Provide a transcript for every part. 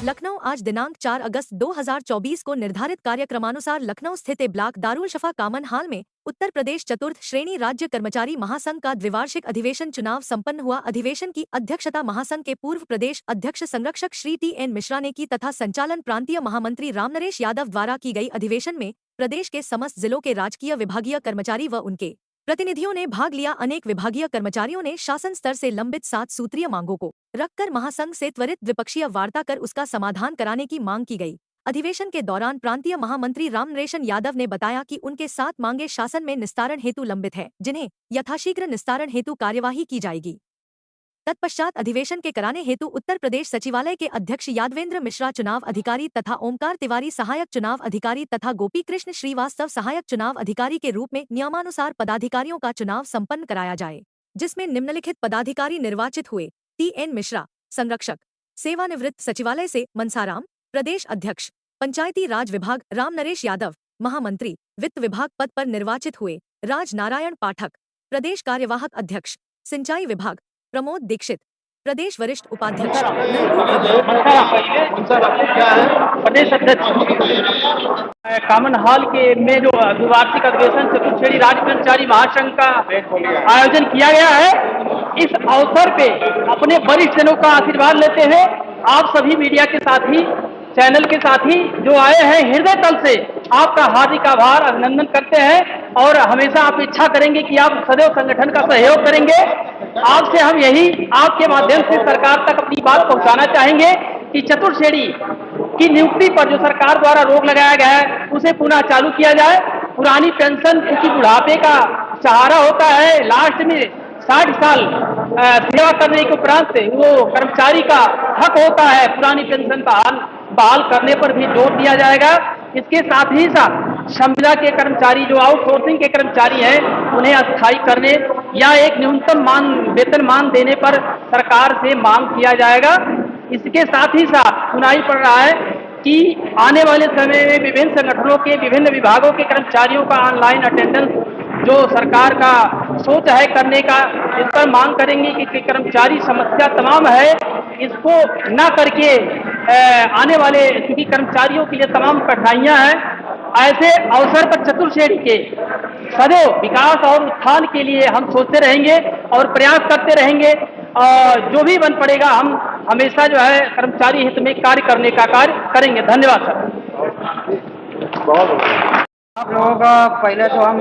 लखनऊ आज दिनांक 4 अगस्त 2024 को निर्धारित कार्यक्रमानुसार लखनऊ स्थित ब्लॉक दारुल शफा कॉमन हॉल में उत्तर प्रदेश चतुर्थ श्रेणी राज्य कर्मचारी महासंघ का द्विवार्षिक अधिवेशन चुनाव संपन्न हुआ। अधिवेशन की अध्यक्षता महासंघ के पूर्व प्रदेश अध्यक्ष संरक्षक श्री TN मिश्रा ने की तथा संचालन प्रांतीय महामंत्री रामनरेश यादव द्वारा की गई। अधिवेशन में प्रदेश के समस्त जिलों के राजकीय विभागीय कर्मचारी व उनके प्रतिनिधियों ने भाग लिया। अनेक विभागीय कर्मचारियों ने शासन स्तर से लंबित 7 सूत्रीय मांगों को रखकर महासंघ से त्वरित द्विपक्षीय वार्ता कर उसका समाधान कराने की मांग की गई। अधिवेशन के दौरान प्रांतीय महामंत्री रामनरेश यादव ने बताया कि उनके 7 मांगे शासन में निस्तारण हेतु लंबित है, जिन्हें यथाशीघ्र निस्तारण हेतु कार्यवाही की जाएगी। तत्पश्चात अधिवेशन के कराने हेतु उत्तर प्रदेश सचिवालय के अध्यक्ष यादवेंद्र मिश्रा चुनाव अधिकारी तथा ओमकार तिवारी सहायक चुनाव अधिकारी तथा गोपी कृष्ण श्रीवास्तव सहायक चुनाव अधिकारी के रूप में नियमानुसार पदाधिकारियों का चुनाव संपन्न कराया जाए, जिसमें निम्नलिखित पदाधिकारी निर्वाचित हुए। TN मिश्रा संरक्षक, सेवानिवृत्त सचिवालय से मनसाराम प्रदेश अध्यक्ष, पंचायती राज विभाग रामनरेश यादव, महामंत्री वित्त विभाग पद पर निर्वाचित हुए राज नारायण पाठक, प्रदेश कार्यवाहक अध्यक्ष सिंचाई विभाग प्रमोद दीक्षित, प्रदेश वरिष्ठ उपाध्यक्ष प्रदेश अध्यक्ष कॉमन हॉल के में जो द्विवार्षिक अधिवेशन चतुर्थ श्रेणी राज्य कर्मचारी महासंघ का आयोजन किया गया है, इस अवसर पे अपने वरिष्ठ जनों का आशीर्वाद लेते हैं। आप सभी मीडिया के साथी, चैनल के साथी जो आए हैं, हृदय तल से आपका हार्दिक आभार अभिनंदन करते हैं और हमेशा आप इच्छा करेंगे कि आप सदैव संगठन का सहयोग करेंगे। आपसे हम यही आपके माध्यम से सरकार तक अपनी बात पहुंचाना चाहेंगे कि चतुर्थ श्रेणी की नियुक्ति पर जो सरकार द्वारा रोक लगाया गया है उसे पुनः चालू किया जाए। पुरानी पेंशन क्योंकि बुढ़ापे का सहारा होता है, लास्ट में 60 साल सेवा करने के उपरांत वो कर्मचारी का हक होता है पुरानी पेंशन बहाल करने पर भी जोर दिया जाएगा। इसके साथ ही साथ संविदा के कर्मचारी जो आउटसोर्सिंग के कर्मचारी हैं उन्हें अस्थायी करने या एक न्यूनतम वेतन मान देने पर सरकार से मांग किया जाएगा। इसके साथ ही साथ सुनाई पड़ रहा है कि आने वाले समय में विभिन्न संगठनों के विभिन्न विभागों के कर्मचारियों का ऑनलाइन अटेंडेंस जो सरकार का सोच है करने का, इस पर मांग करेंगे कि कर्मचारी समस्या तमाम है, इसको न करके आने वाले क्योंकि कर्मचारियों के लिए तमाम कठिनाइयां हैं, ऐसे अवसर पर चतुर्थ श्रेणी के सदैव विकास और उत्थान के लिए हम सोचते रहेंगे और प्रयास करते रहेंगे। जो भी बन पड़ेगा हम हमेशा जो है कर्मचारी हित में कार्य करने का कार्य करेंगे। धन्यवाद सर। आप लोगों का पहले तो हम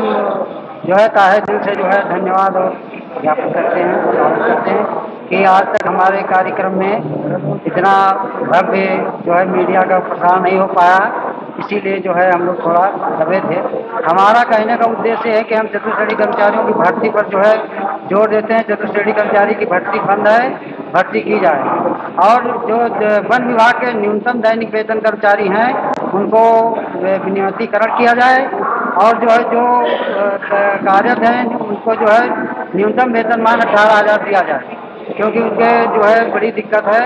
जो है ताहे दिल से जो है धन्यवाद और ज्ञापन करते हैं और स्वागत करते हैं कि आज तक हमारे कार्यक्रम में इतना भव्य जो है मीडिया का प्रसार नहीं हो पाया, इसीलिए जो है हम लोग थोड़ा दबे थे। हमारा कहने का उद्देश्य है कि हम चतुर्थ श्रेणी कर्मचारियों की भर्ती पर जो है जोर देते हैं। चतुर्थ श्रेणी कर्मचारी की भर्ती बंद है, भर्ती की जाए और जो वन विभाग के न्यूनतम दैनिक वेतन कर्मचारी हैं उनको विनियमितीकरण किया जाए और जो है जो कार्यरत हैं उनको जो है न्यूनतम वेतनमान 18,000 दिया जाए, क्योंकि उनके जो है बड़ी दिक्कत है,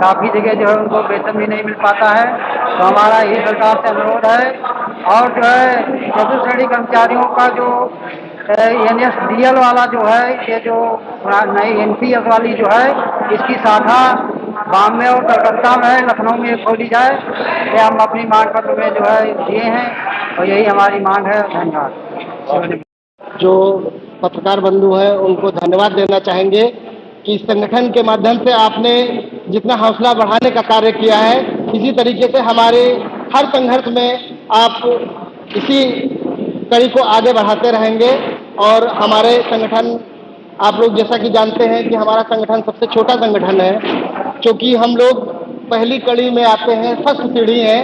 काफ़ी जगह जो है उनको वेतन भी नहीं मिल पाता है। तो हमारा ये सरकार से अनुरोध है और जो है चतुर्थ श्रेणी कर्मचारियों का जो NSDL वाला जो है, ये जो नई NPS वाली जो है, इसकी शाखा बॉम्बे और कलकत्ता में, लखनऊ में खोली जाए। ये हम अपनी मांग पत्र में जो है दिए हैं और यही हमारी मांग है। धन्यवाद। जो पत्रकार बंधु हैं उनको धन्यवाद देना चाहेंगे कि इस संगठन के माध्यम से आपने जितना हौसला बढ़ाने का कार्य किया है, इसी तरीके से हमारे हर संघर्ष में आप इसी कड़ी को आगे बढ़ाते रहेंगे। और हमारे संगठन, आप लोग जैसा कि जानते हैं कि हमारा संगठन सबसे छोटा संगठन है, क्योंकि हम लोग पहली कड़ी में आते हैं, फर्स्ट सीढ़ी है,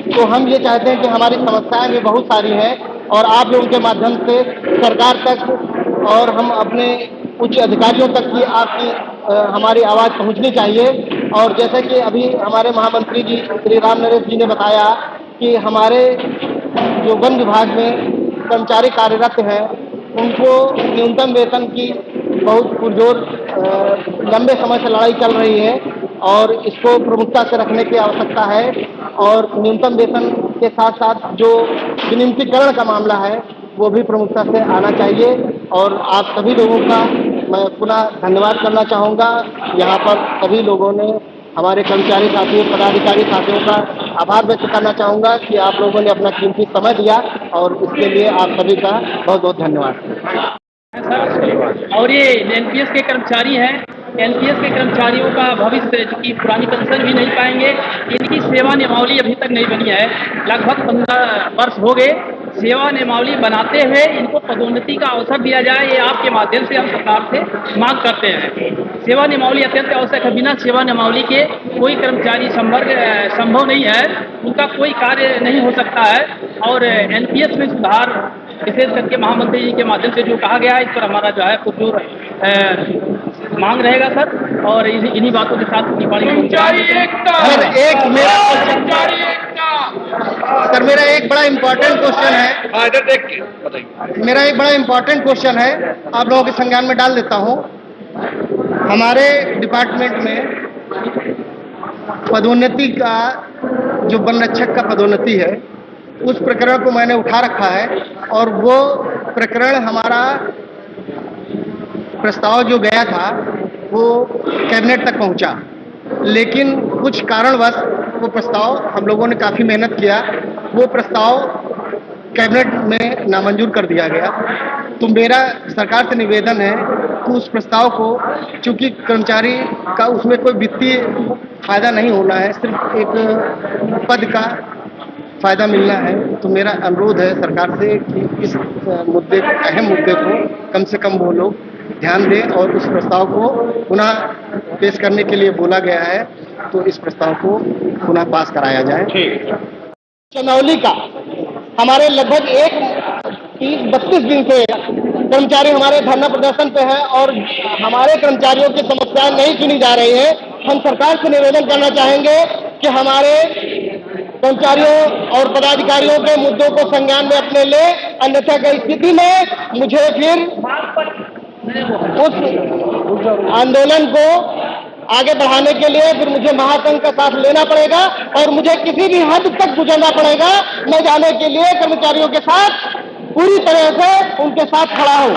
तो हम ये चाहते हैं कि हमारी समस्याएं भी बहुत सारी हैं और आप लोगों के माध्यम से सरकार तक और हम अपने उच्च अधिकारियों तक की आपकी हमारी आवाज़ पहुंचनी चाहिए। और जैसे कि अभी हमारे महामंत्री जी श्री रामनरेश जी ने बताया कि हमारे जो वन विभाग में कर्मचारी कार्यरत हैं उनको न्यूनतम वेतन की बहुत पुरजोर लंबे समय से लड़ाई चल रही है और इसको प्रमुखता से रखने की आवश्यकता है। और न्यूनतम वेतन के साथ साथ जो विनियमितीकरण का मामला है वो भी प्रमुखता से आना चाहिए। और आप सभी लोगों का मैं पुनः धन्यवाद करना चाहूँगा। यहाँ पर सभी लोगों ने, हमारे कर्मचारी साथियों, पदाधिकारी साथियों का आभार व्यक्त करना चाहूँगा कि आप लोगों ने अपना कीमती समय दिया और इसके लिए आप सभी का बहुत बहुत धन्यवाद। और ये एनपीएस के कर्मचारी हैं, एनपीएस के कर्मचारियों का भविष्य की पुरानी पेंशन भी नहीं पाएंगे। इनकी सेवा नियमावली अभी तक नहीं बनी है, लगभग 15 वर्ष हो गए। सेवा नियमावली बनाते हुए इनको पदोन्नति का अवसर दिया जाए, ये आपके माध्यम से हम सरकार से मांग करते हैं। सेवा नियमावली अत्यंत आवश्यक है, बिना सेवा नियमावली के कोई कर्मचारी संभव नहीं है, उनका कोई कार्य नहीं हो सकता है। और एनपीएस में सुधार विशेष करके महामंत्री जी के माध्यम से जो कहा गया है, इस पर हमारा जो है पुरजोर मांग रहेगा सर। और इन्हीं बातों के साथ सर मेरा एक बड़ा इम्पोर्टेंट क्वेश्चन है, इधर देख के बताइए। मेरा एक बड़ा इम्पोर्टेंट क्वेश्चन है, आप लोगों के संज्ञान में डाल देता हूँ। हमारे डिपार्टमेंट में पदोन्नति का, जो वन रक्षक का पदोन्नति है, उस प्रकरण को मैंने उठा रखा है और वो प्रकरण, हमारा प्रस्ताव जो गया था वो कैबिनेट तक पहुंचा, लेकिन कुछ कारणवश वो प्रस्ताव, हम लोगों ने काफ़ी मेहनत किया, वो प्रस्ताव कैबिनेट में नामंजूर कर दिया गया। तो मेरा सरकार से निवेदन है कि उस प्रस्ताव को, चूंकि कर्मचारी का उसमें कोई वित्तीय फायदा नहीं होना है, सिर्फ एक पद का फायदा मिलना है, तो मेरा अनुरोध है सरकार से कि इस मुद्दे, अहम मुद्दे को कम से कम वो लोग ध्यान दें और उस प्रस्ताव को पुनः पेश करने के लिए बोला गया है, तो इस प्रस्ताव को पुनः पास कराया जाए। चंदौली का हमारे लगभग 30-32 दिन से कर्मचारी हमारे धरना प्रदर्शन पे है और हमारे कर्मचारियों की समस्याएं नहीं सुनी जा रही है। हम सरकार से निवेदन करना चाहेंगे कि हमारे कर्मचारियों और पदाधिकारियों के मुद्दों को संज्ञान में अपने ले, अन्यथा की स्थिति में मुझे फिर उस आंदोलन को आगे बढ़ाने के लिए फिर मुझे महासंघ का साथ लेना पड़ेगा और मुझे किसी भी हद तक गुजरना पड़ेगा, मैं जाने के लिए कर्मचारियों के साथ पूरी तरह से उनके साथ खड़ा हूं।